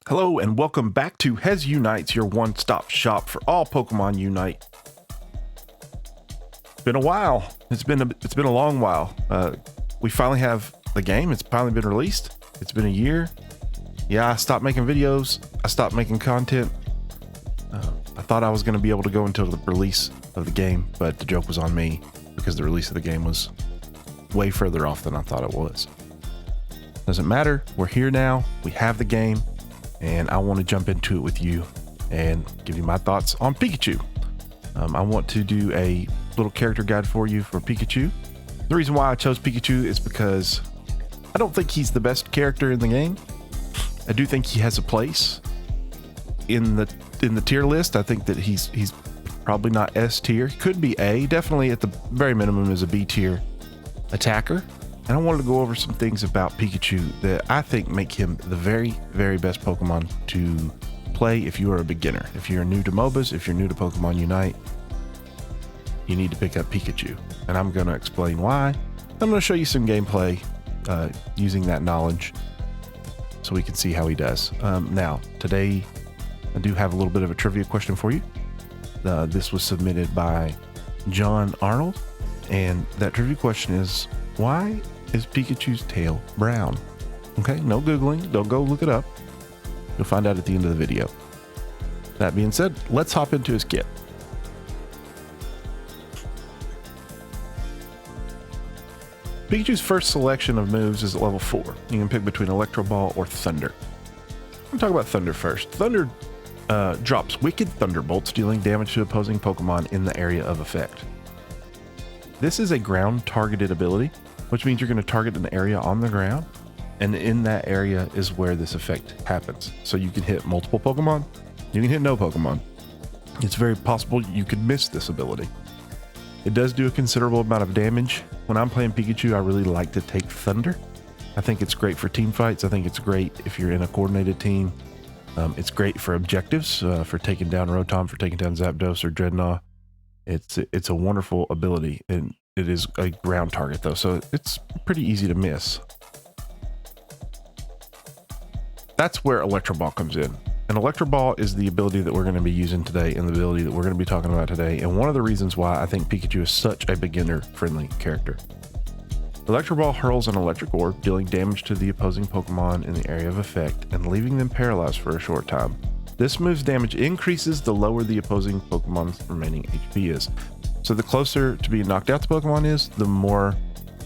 Hello and welcome back to Unite, your one-stop shop for all Pokemon Unite. It's been a while. It's been a long while. We finally have the game. It's finally been released. It's been a year. Yeah, I stopped making videos. I stopped making content. I thought I was going to be able to go until the release of the game, but the joke was on me because the release of the game was way further off than I thought it was. Doesn't matter. We're here now. We have the game. And I want to jump into it with you and give you my thoughts on Pikachu. I want to do a little character guide for you for Pikachu. The reason why I chose Pikachu is because I don't think he's the best character in the game. I do think he has a place in the tier list. I think that he's probably not S tier. He could be A. Definitely at the very minimum is a B tier attacker. And I wanted to go over some things about Pikachu that I think make him the very, very best Pokemon to play if you are a beginner. If you're new to MOBAs, if you're new to Pokemon Unite, you need to pick up Pikachu. And I'm going to explain why. I'm going to show you some gameplay using that knowledge so we can see how he does. Now, today I do have a little bit of a trivia question for you. This was submitted by John Arnold. And that trivia question is, why is Pikachu's tail brown? Okay, no Googling, don't go look it up. You'll find out at the end of the video. That being said, let's hop into his kit. Pikachu's first selection of moves is at level 4. You can pick between Electro Ball or Thunder. I'm gonna talk about Thunder first. Thunder drops Wicked Thunderbolts, dealing damage to opposing Pokemon in the area of effect. This is a ground targeted ability, which means you're going to target an area on the ground, and in that area is where this effect happens. So you can hit multiple Pokemon, you can hit no Pokemon. It's very possible you could miss this ability. It does do a considerable amount of damage. When I'm playing Pikachu, I really like to take Thunder. I think it's great for team fights. I think it's great if you're in a coordinated team. It's great for objectives, for taking down Rotom, for taking down Zapdos or Dreadnought. It's a wonderful ability, and it is a ground target though, so it's pretty easy to miss. That's where Electro Ball comes in. And Electro Ball is the ability that we're going to be using today and the ability that we're going to be talking about today, and one of the reasons why I think Pikachu is such a beginner-friendly character. Electro Ball hurls an electric orb, dealing damage to the opposing Pokemon in the area of effect and leaving them paralyzed for a short time. This move's damage increases the lower the opposing Pokemon's remaining HP is. So the closer to being knocked out the Pokemon is, the more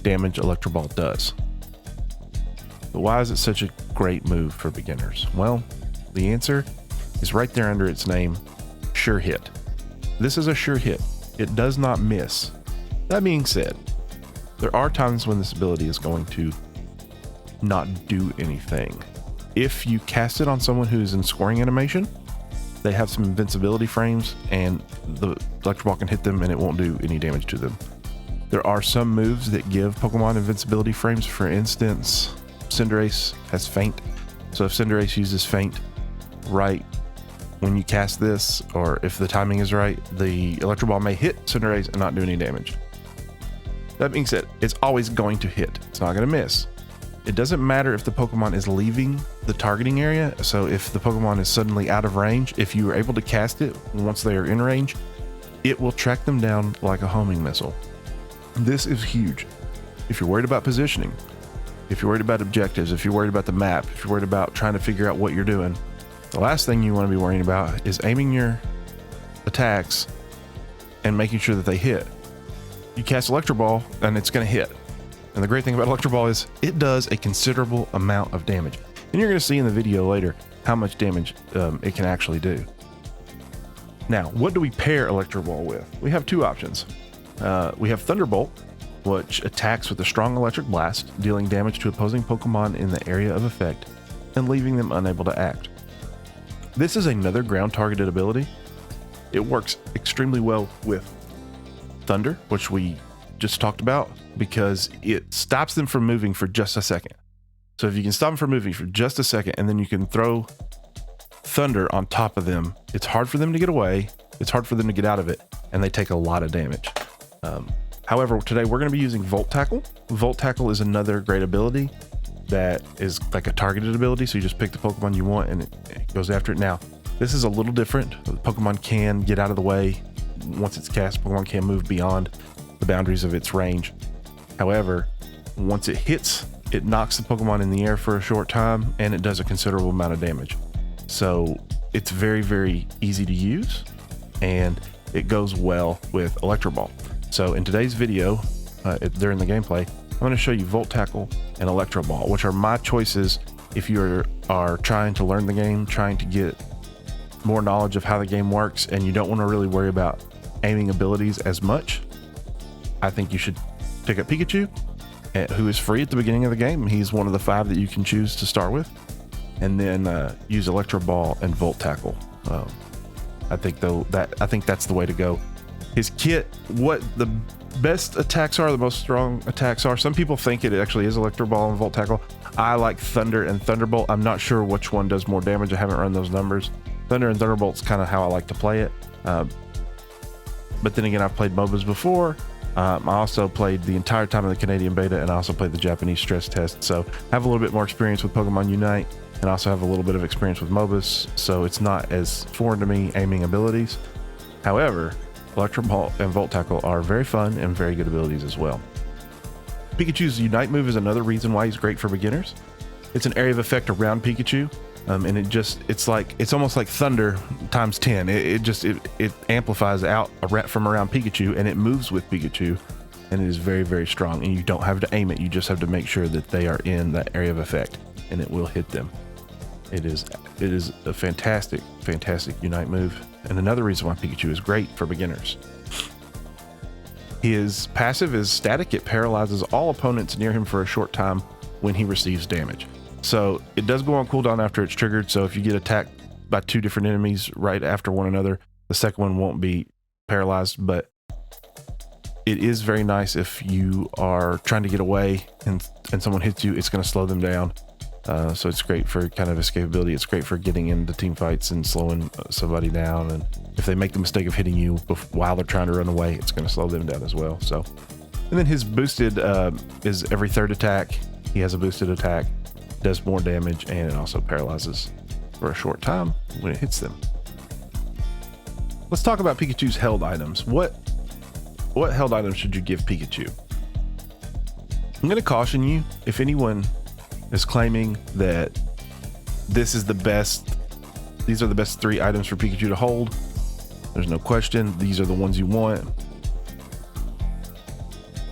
damage Electro Ball does. But why is it such a great move for beginners? Well, the answer is right there under its name, Sure Hit. This is a sure hit. It does not miss. That being said, there are times when this ability is going to not do anything. If you cast it on someone who's in scoring animation, they have some invincibility frames and the Electro Ball can hit them and it won't do any damage to them. There are some moves that give Pokemon invincibility frames. For instance, Cinderace has Feint. So if Cinderace uses Feint right when you cast this, or if the timing is right, the Electro Ball may hit Cinderace and not do any damage. That being said, it's always going to hit. It's not going to miss. It doesn't matter if the Pokemon is leaving the targeting area. So if the Pokemon is suddenly out of range, if you are able to cast it once they are in range, it will track them down like a homing missile. This is huge. If you're worried about positioning, if you're worried about objectives, if you're worried about the map, if you're worried about trying to figure out what you're doing, the last thing you want to be worrying about is aiming your attacks and making sure that they hit. You cast Electro Ball and it's going to hit. And the great thing about Electro Ball is it does a considerable amount of damage. And you're going to see in the video later how much damage it can actually do. Now, what do we pair Electro Ball with? We have two options. We have Thunderbolt, which attacks with a strong electric blast, dealing damage to opposing Pokemon in the area of effect and leaving them unable to act. This is another ground targeted ability. It works extremely well with Thunder, which we just talked about, because it stops them from moving for just a second. So if you can stop them from moving for just a second and then you can throw Thunder on top of them, it's hard for them to get away, it's hard for them to get out of it, and they take a lot of damage. However, today we're going to be using Volt Tackle. Volt Tackle is another great ability. that is like a targeted ability. So you just pick the Pokemon you want and it goes after it. Now, this is a little different. The Pokemon can get out of the way. Once it's cast, Pokemon can move beyond the boundaries of its range. However, once it hits, it knocks the Pokemon in the air for a short time and it does a considerable amount of damage. So it's very, very easy to use and it goes well with Electro Ball. So in today's video, during the gameplay, I'm going to show you Volt Tackle and Electro Ball, which are my choices if you are trying to learn the game, trying to get more knowledge of how the game works, and you don't want to really worry about aiming abilities as much. I think you should pick up Pikachu, who is free at the beginning of the game. He's one of the 5 that you can choose to start with, and then use Electro Ball and Volt Tackle. I think that's the way to go. His kit, what the best attacks are, the most strong attacks are. Some people think it actually is Electro Ball and Volt Tackle. I like Thunder and Thunderbolt. I'm not sure which one does more damage. I haven't run those numbers. Thunder and Thunderbolt's kind of how I like to play it. But then again, I've played MOBAs before. I also played the entire time of the Canadian beta, and I also played the Japanese stress test. So I have a little bit more experience with Pokemon Unite, and also have a little bit of experience with MOBAs. So it's not as foreign to me aiming abilities. However, Electro Ball and Volt Tackle are very fun and very good abilities as well. Pikachu's Unite move is another reason why he's great for beginners. It's an area of effect around Pikachu, and it's almost like thunder times 10. It amplifies out from around Pikachu, and it moves with Pikachu, and it is very, very strong. And you don't have to aim it; you just have to make sure that they are in that area of effect, and it will hit them. It is a fantastic Unite move, and another reason why Pikachu is great for beginners. His passive is static. It paralyzes all opponents near him for a short time when he receives damage. So it does go on cooldown after it's triggered. So if you get attacked by 2 different enemies right after one another, the second one won't be paralyzed, but it is very nice if you are trying to get away and someone hits you, it's going to slow them down. So it's great for kind of escapability. It's great for getting into team fights and slowing somebody down. And if they make the mistake of hitting you while they're trying to run away, it's going to slow them down as well. So, and then his boosted is every 3rd attack. He has a boosted attack, does more damage, and it also paralyzes for a short time when it hits them. Let's talk about Pikachu's held items. What held items should you give Pikachu? I'm going to caution you, if anyone is claiming that these are the best 3 items for Pikachu to hold, there's no question these are the ones you want.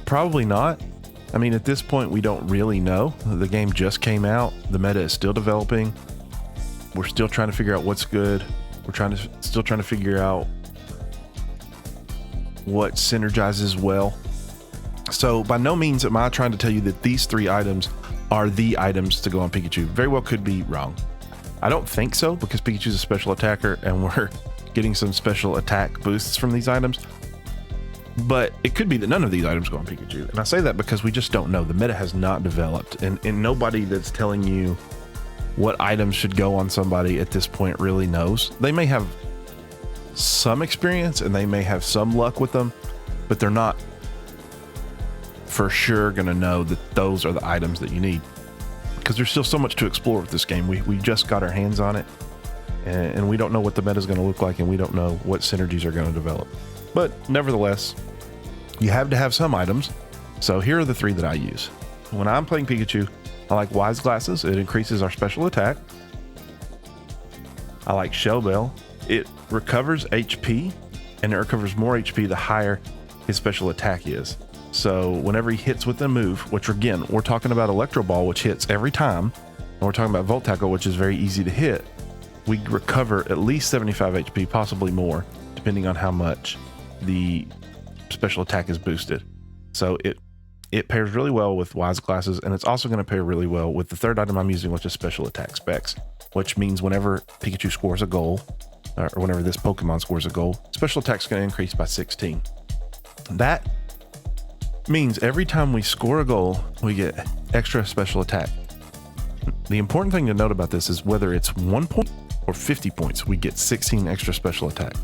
Probably not. I mean, at this point, we don't really know. The game just came out. The meta is still developing. We're still trying to figure out what's good. We're still trying to figure out what synergizes well. So by no means am I trying to tell you that these 3 items are the items to go on Pikachu. Very well could be wrong. I don't think so, because Pikachu's a special attacker and we're getting some special attack boosts from these items. But it could be that none of these items go on Pikachu. And I say that because we just don't know. The meta has not developed, and nobody that's telling you what items should go on somebody at this point really knows. They may have some experience and they may have some luck with them, but they're not for sure going to know that those are the items that you need, because there's still so much to explore with this game. We just got our hands on it, and we don't know what the meta is going to look like, and we don't know what synergies are going to develop. But nevertheless, you have to have some items. So here are the 3 that I use. When I'm playing Pikachu, I like Wise Glasses. It increases our special attack. I like Shell Bell. It recovers HP, and it recovers more HP the higher his special attack is. So whenever he hits with a move, which again, we're talking about Electro Ball, which hits every time, and we're talking about Volt Tackle, which is very easy to hit, we recover at least 75 HP, possibly more, depending on how much the special attack is boosted. So it pairs really well with Wise Glasses, and it's also going to pair really well with the 3rd item I'm using, which is Special Attack Specs, which means whenever Pikachu scores a goal, or whenever this Pokemon scores a goal, special attack is going to increase by 16. That means every time we score a goal, we get extra special attack. The important thing to note about this is whether it's 1 point or 50 points, we get 16 extra special attack.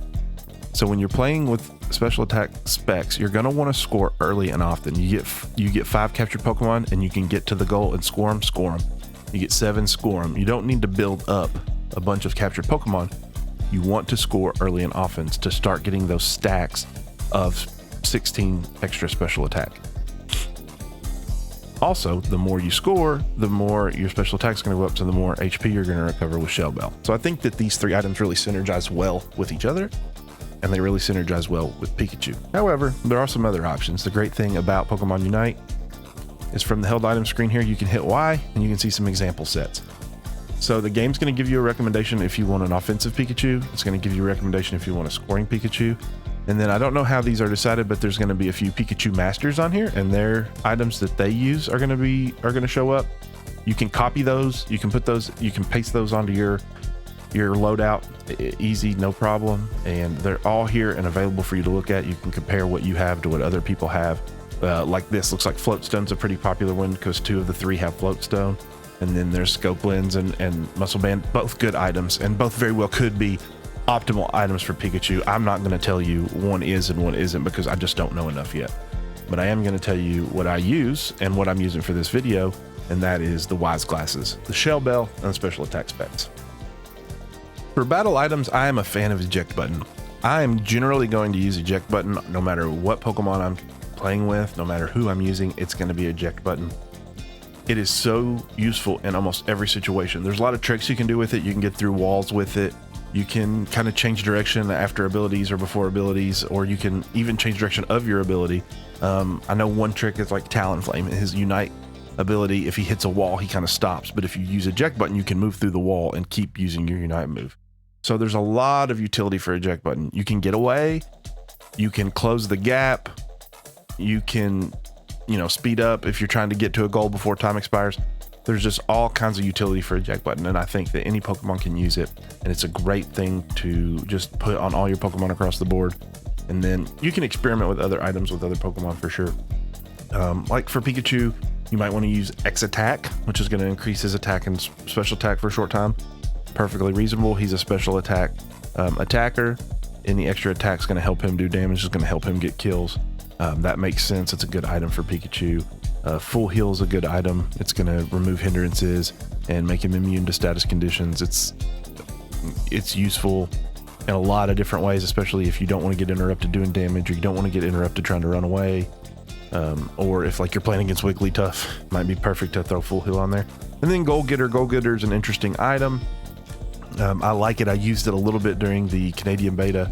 So when you're playing with special attack specs, you're going to want to score early and often. You get 5 captured Pokemon and you can get to the goal and score them. You get 7, score them. You don't need to build up a bunch of captured Pokemon. You want to score early and often to start getting those stacks of 16 extra special attack. Also, the more you score, the more your special attack is going to go up, so the more HP you're going to recover with Shell Bell. So I think that these 3 items really synergize well with each other, and they really synergize well with Pikachu. However, there are some other options. The great thing about Pokemon Unite is from the held item screen here, you can hit Y and you can see some example sets. So the game's going to give you a recommendation if you want an offensive Pikachu. It's going to give you a recommendation if you want a scoring Pikachu. And then I don't know how these are decided, but there's going to be a few Pikachu masters on here, and their items that they use are going to show up. You can copy those, you can paste those onto your loadout, easy, no problem. And they're all here and available for you to look at. You can compare what you have to what other people have. Like this looks like Floatstone's a pretty popular one because 2 of the 3 have Floatstone. And then there's Scope Lens and Muscle Band, both good items, and both very well could be optimal items for Pikachu. I'm not going to tell you one is and one isn't because I just don't know enough yet. But I am going to tell you what I use and what I'm using for this video, and that is the Wise Glasses, the Shell Bell, and the special attack specs. For battle items, I am a fan of Eject Button. I am generally going to use Eject Button no matter what Pokemon I'm playing with, no matter who I'm using, it's going to be Eject Button. It is so useful in almost every situation. There's a lot of tricks you can do with it. You can get through walls with it. You can kind of change direction after abilities or before abilities, or you can even change direction of your ability. I know one trick is like Talonflame. His Unite ability, if he hits a wall, he kind of stops. But if you use Eject Button, you can move through the wall and keep using your Unite move. So there's a lot of utility for Eject Button. You can get away. You can close the gap. You can, speed up if you're trying to get to a goal before time expires. There's just all kinds of utility for Eject Button, and I think that any Pokemon can use it, and it's a great thing to just put on all your Pokemon across the board. And then you can experiment with other items with other Pokemon for sure. Like for Pikachu, you might want to use X Attack, which is going to increase his attack and special attack for a short time. Perfectly reasonable. He's a special attack attacker. Any extra attack is going to help him do damage. It's going to help him get kills. That makes sense. It's a good item for Pikachu. Full Heal is a good item. It's going to remove hindrances and make him immune to status conditions. It's useful in a lot of different ways, especially if you don't want to get interrupted doing damage, or you don't want to get interrupted trying to run away, or if like you're playing against Wigglytuff, might be perfect to throw Full Heal on there. And then Goal Getter. Goal Getter is an interesting item. I like it. I used it a little bit during the Canadian beta.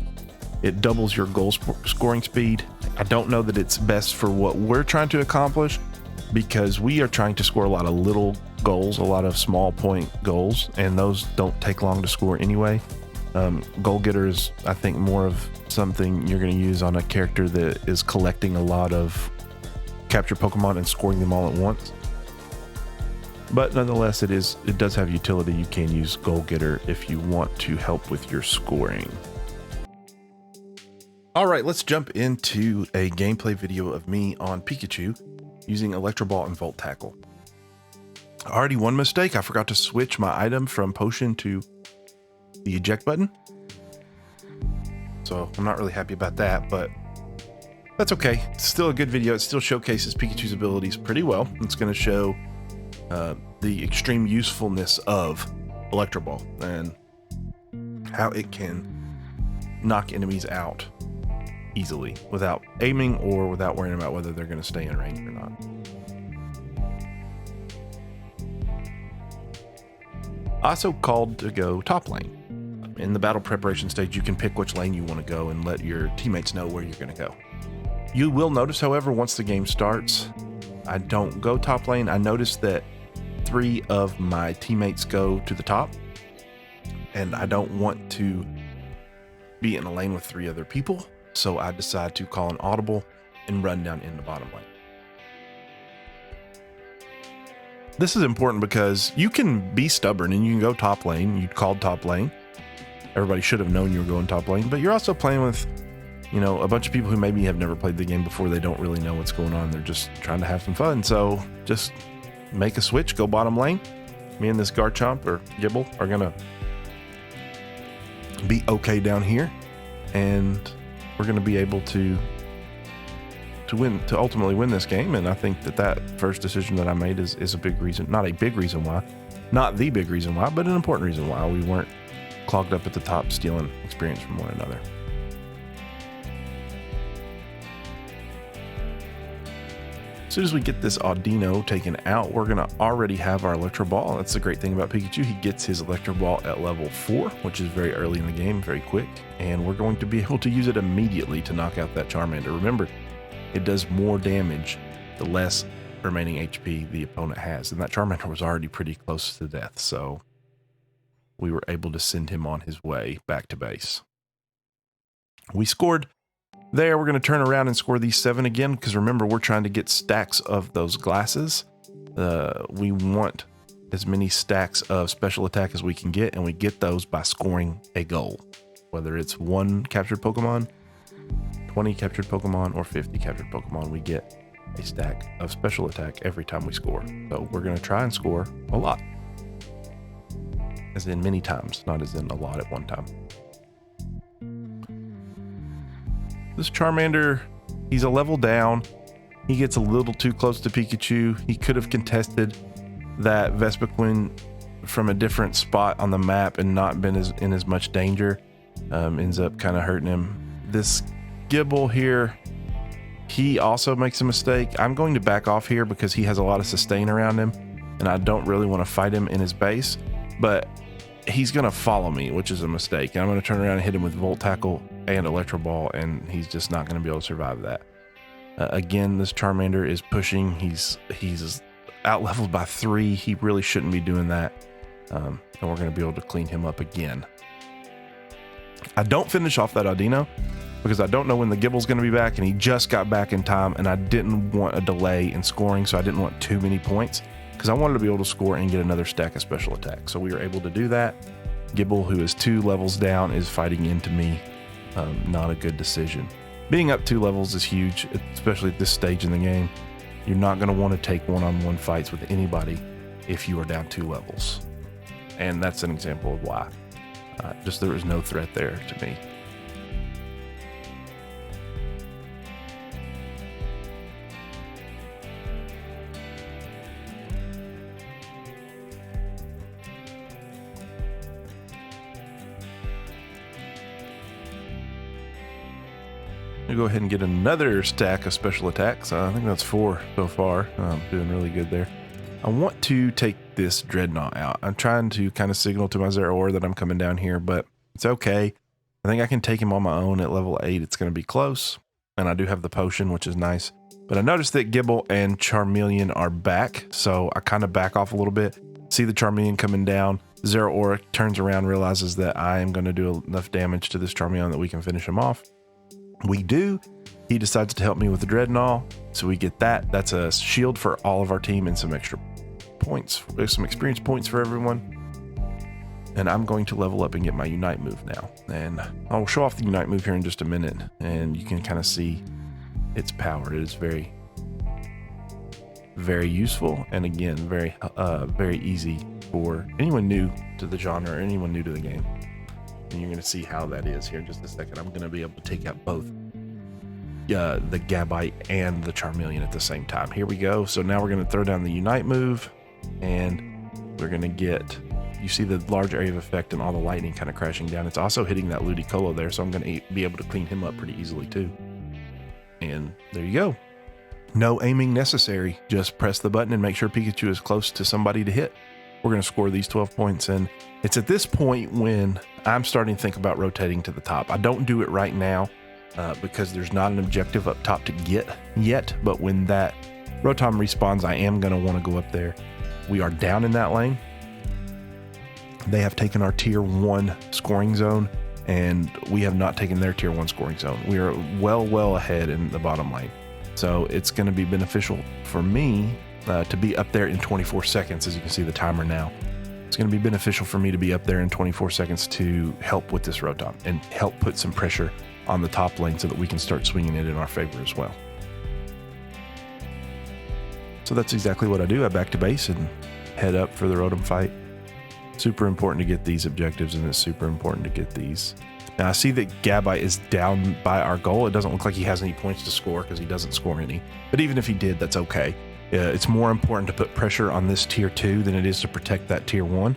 It doubles your goal scoring speed. I don't know that it's best for what we're trying to accomplish, because we are trying to score a lot of little goals, a lot of small point goals, and those don't take long to score anyway. Goal Getter is, I think, more of something you're going to use on a character that is collecting a lot of captured Pokemon and scoring them all at once. But nonetheless, it does have utility. You can use Goal Getter if you want to help with your scoring. All right, let's jump into a gameplay video of me on Pikachu using Electro Ball and Volt Tackle. Already one mistake. I forgot to switch my item from Potion to the Eject Button. So I'm not really happy about that, but that's okay. It's still a good video. It still showcases Pikachu's abilities pretty well. It's going to show the extreme usefulness of Electro Ball and how it can knock enemies out easily without aiming or without worrying about whether they're going to stay in range or not. I also called to go top lane. In the battle preparation stage, you can pick which lane you want to go and let your teammates know where you're going to go. You will notice, however, once the game starts, I don't go top lane. I noticed that 3 of my teammates go to the top, and I don't want to be in a lane with 3 other people. So I decide to call an audible and run down in the bottom lane. This is important because you can be stubborn and you can go top lane. You called top lane. Everybody should have known you were going top lane, but you're also playing with, a bunch of people who maybe have never played the game before. They don't really know what's going on. They're just trying to have some fun. So just make a switch, go bottom lane. Me and this Garchomp or Gibble are gonna be okay down here. and we're going to be able to ultimately win this game. And I think that first decision that I made is a big reason, not the big reason why, but an important reason why we weren't clogged up at the top stealing experience from one another. As soon as we get this Audino taken out, we're going to already have our Electro Ball. That's the great thing about Pikachu. He gets his Electro Ball at level 4, which is very early in the game, very quick. And we're going to be able to use it immediately to knock out that Charmander. Remember, it does more damage the less remaining HP the opponent has. And that Charmander was already pretty close to death, so we were able to send him on his way back to base. We scored there. We're going to turn around and score these 7 again, because remember, we're trying to get stacks of those glasses. We want as many stacks of special attack as we can get, and we get those by scoring a goal. Whether it's 1 captured Pokemon, 20 captured Pokemon, or 50 captured Pokemon, we get a stack of special attack every time we score. So we're going to try and score a lot. As in many times, not as in a lot at one time. This Charmander, he's a level down. He gets a little too close to Pikachu. He could have contested that Vespiquen from a different spot on the map and not been in as much danger. Ends up kind of hurting him. This Gibble here, he also makes a mistake. I'm going to back off here because he has a lot of sustain around him, and I don't really want to fight him in his base, but he's going to follow me, which is a mistake. And I'm going to turn around and hit him with Volt Tackle and Electro Ball, and he's just not going to be able to survive that. Again, this Charmander is pushing. He's out leveled by 3. He really shouldn't be doing that. And we're going to be able to clean him up again. I don't finish off that Audino because I don't know when the Gibble's going to be back, and he just got back in time, and I didn't want a delay in scoring, so I didn't want too many points because I wanted to be able to score and get another stack of special attack. So we were able to do that. Gibble, who is 2 levels down, is fighting into me. Not a good decision. Being up 2 levels is huge, especially at this stage in the game. You're not going to want to take one-on-one fights with anybody if you are down 2 levels. And that's an example of why. Just there was no threat there to me. I'll go ahead and get another stack of special attacks. I think that's 4 so far. I'm doing really good there. I want to take this Dreadnought out. I'm trying to kind of signal to my Zeraora that I'm coming down here, but it's okay. I think I can take him on my own at level 8. It's going to be close, and I do have the potion, which is nice. But I noticed that Gibble and Charmeleon are back, so I kind of back off a little bit. See the Charmeleon coming down. Zeraora turns around, realizes that I am going to do enough damage to this Charmeleon that we can finish him off. We do. He decides to help me with the Dreadnought, so we get that. That's a shield for all of our team and some extra points, some experience points for everyone. And I'm going to level up and get my Unite move now. And I'll show off the Unite move here in just a minute, and you can kind of see its power. It is very, very useful, and again, very, very easy for anyone new to the genre or anyone new to the game. And you're going to see how that is here in just a second. I'm going to be able to take out both the Gabite and the Charmeleon at the same time. Here we go. So now we're going to throw down the Unite move, and we're going to get, you see the large area of effect and all the lightning kind of crashing down. It's also hitting that Ludicolo there, so I'm going to be able to clean him up pretty easily too. And there you go. No aiming necessary. Just press the button and make sure Pikachu is close to somebody to hit. We're going to score these 12 points, and it's at this point when I'm starting to think about rotating to the top. I don't do it right now because there's not an objective up top to get yet, but when that Rotom respawns, I am going to want to go up there. We are down in that lane. They have taken our tier 1 scoring zone, and we have not taken their tier 1 scoring zone. We are well ahead in the bottom lane. So it's going to be beneficial for me to be up there in 24 seconds, as you can see the timer now. It's going to be beneficial for me to be up there in 24 seconds to help with this Rotom and help put some pressure on the top lane so that we can start swinging it in our favor as well. So that's exactly what I do. I back to base and head up for the Rotom fight. Super important to get these objectives, and it's super important to get these. Now I see that Gabite is down by our goal. It doesn't look like he has any points to score because he doesn't score any. But even if he did, that's okay. It's more important to put pressure on this tier 2 than it is to protect that tier 1,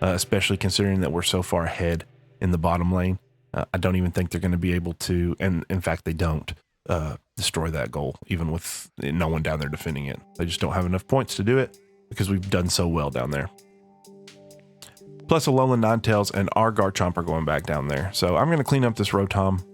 especially considering that we're so far ahead in the bottom lane. I don't even think they're going to be able to, and in fact they don't, destroy that goal, even with no one down there defending it. They just don't have enough points to do it because we've done so well down there. Plus Alolan Ninetales and our Garchomp are going back down there. So I'm going to clean up this Rotom.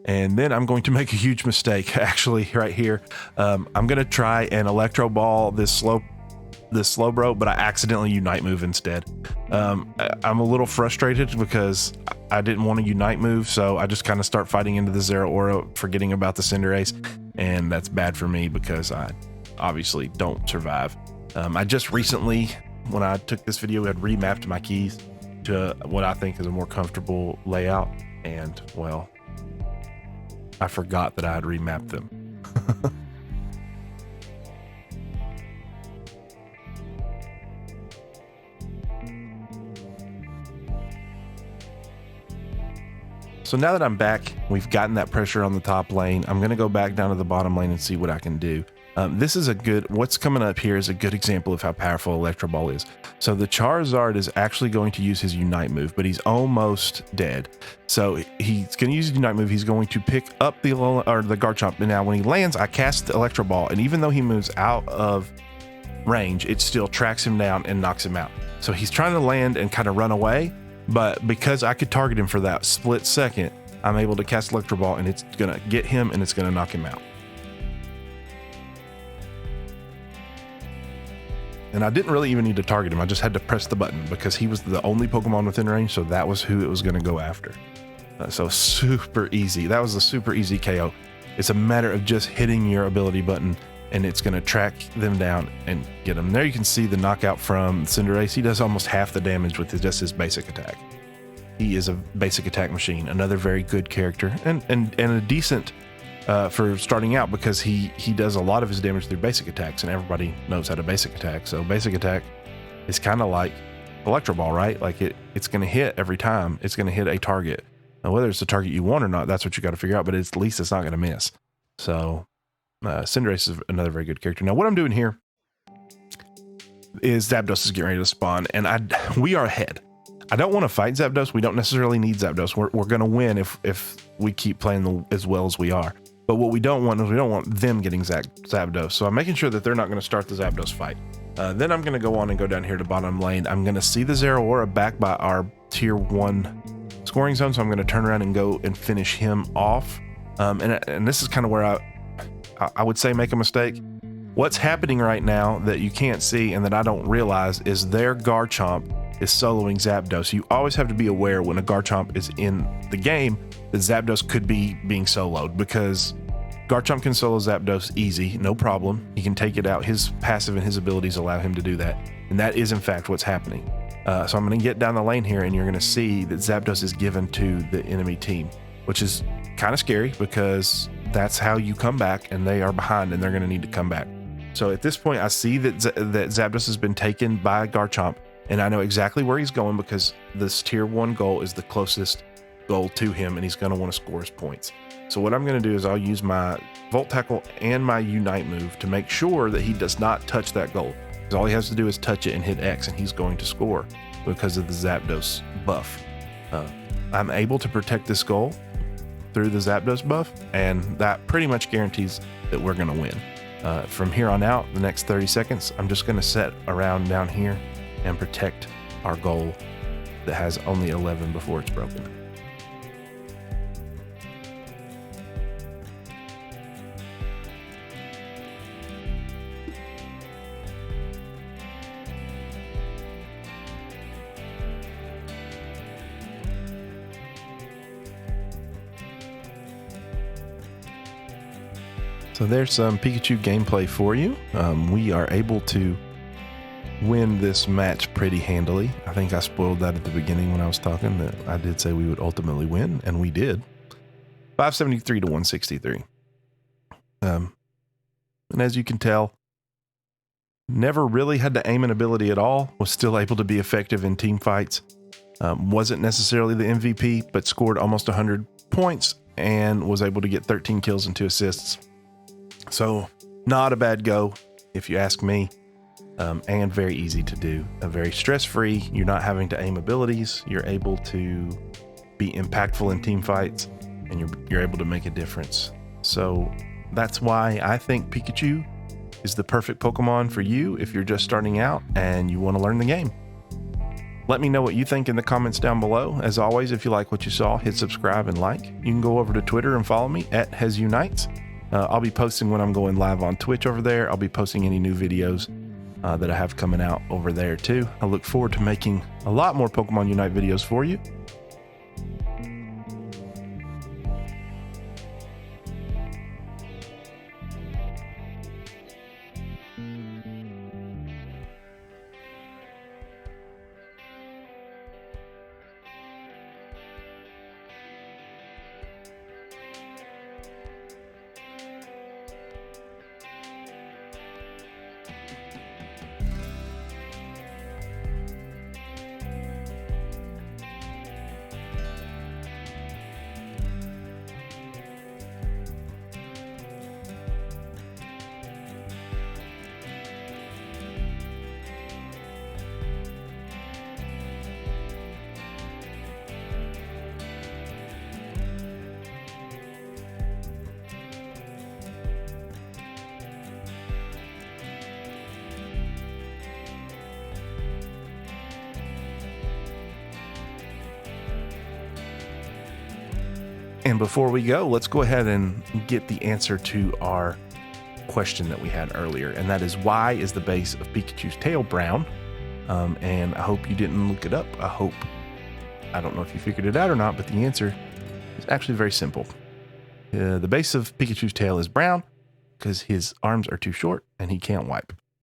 And then I'm going to make a huge mistake, actually, right here. I'm going to try and Electro Ball this Slowbro, but I accidentally Unite move instead. I'm a little frustrated because I didn't want to Unite move, so I just kind of start fighting into the Zeraora, forgetting about the Cinderace, and that's bad for me because I obviously don't survive. I just recently, when I took this video, had remapped my keys to what I think is a more comfortable layout, and well, I forgot that I had remapped them. So now that I'm back, we've gotten that pressure on the top lane. I'm going to go back down to the bottom lane and see what I can do. This is a good, what's coming up here is a good example of how powerful Electro Ball is. So the Charizard is actually going to use his Unite move, but he's almost dead. So he's going to use his Unite move. He's going to pick up the Garchomp. And now when he lands, I cast the Electro Ball, and even though he moves out of range, it still tracks him down and knocks him out. So he's trying to land and kind of run away, but because I could target him for that split second, I'm able to cast Electro Ball, and it's going to get him and it's going to knock him out. And I didn't really even need to target him. I just had to press the button because he was the only Pokemon within range, so that was who it was going to go after. So super easy. That was a super easy KO. It's a matter of just hitting your ability button, and it's going to track them down and get them. There you can see the knockout from Cinderace. He does almost half the damage with just his basic attack. He is a basic attack machine. Another very good character, and a decent for starting out, because he does a lot of his damage through basic attacks, and everybody knows how to basic attack. So basic attack is kind of like Electro Ball, right? Like it's going to hit every time. It's going to hit a target. Now, whether it's the target you want or not, that's what you got to figure out, but at least it's not going to miss. So Cinderace is another very good character. Now what I'm doing here is Zapdos is getting ready to spawn, and we are ahead. I don't want to fight Zapdos. We don't necessarily need Zapdos. We're going to win if we keep playing as well as we are. But what we don't want is we don't want them getting Zapdos. So I'm making sure that they're not going to start the Zapdos fight. Then I'm going to go on and go down here to bottom lane. I'm going to see the Zeraora back by our tier 1 scoring zone. So I'm going to turn around and go and finish him off. And this is kind of where I would say make a mistake. What's happening right now that you can't see and that I don't realize is their Garchomp is soloing Zapdos. You always have to be aware when a Garchomp is in the game that Zapdos could be being soloed, because Garchomp can solo Zapdos easy, no problem. He can take it out. His passive and his abilities allow him to do that. And that is in fact what's happening. So I'm going to get down the lane here, and you're going to see that Zapdos is given to the enemy team, which is kind of scary because that's how you come back, and they are behind and they're going to need to come back. So at this point, I see that Zapdos has been taken by Garchomp, and I know exactly where he's going because this tier 1 goal is the closest goal to him, and he's going to want to score his points. So what I'm going to do is I'll use my Volt Tackle and my Unite move to make sure that he does not touch that goal. Because all he has to do is touch it and hit X, and he's going to score because of the Zapdos buff. I'm able to protect this goal through the Zapdos buff, and that pretty much guarantees that we're going to win. From here on out, the next 30 seconds, I'm just going to set around down here and protect our goal that has only 11 before it's broken. So there's some Pikachu gameplay for you. We are able to win this match pretty handily. I think I spoiled that at the beginning when I was talking, that I did say we would ultimately win, and we did. 573 to 163. And as you can tell, never really had to aim an ability at all, was still able to be effective in team fights. Wasn't necessarily the MVP, but scored almost 100 points and was able to get 13 kills and 2 assists. So not a bad go, if you ask me, and very easy to do. Very stress-free. You're not having to aim abilities. You're able to be impactful in team fights, and you're able to make a difference. So that's why I think Pikachu is the perfect Pokemon for you if you're just starting out and you want to learn the game. Let me know what you think in the comments down below. As always, if you like what you saw, hit subscribe and like. You can go over to Twitter and follow me at HesUnites. I'll be posting when I'm going live on Twitch over there. I'll be posting any new videos that I have coming out over there too. I look forward to making a lot more Pokemon Unite videos for you. And before we go, let's go ahead and get the answer to our question that we had earlier. And that is, why is the base of Pikachu's tail brown? And I hope you didn't look it up. I don't know if you figured it out or not, but the answer is actually very simple. The base of Pikachu's tail is brown because his arms are too short and he can't wipe.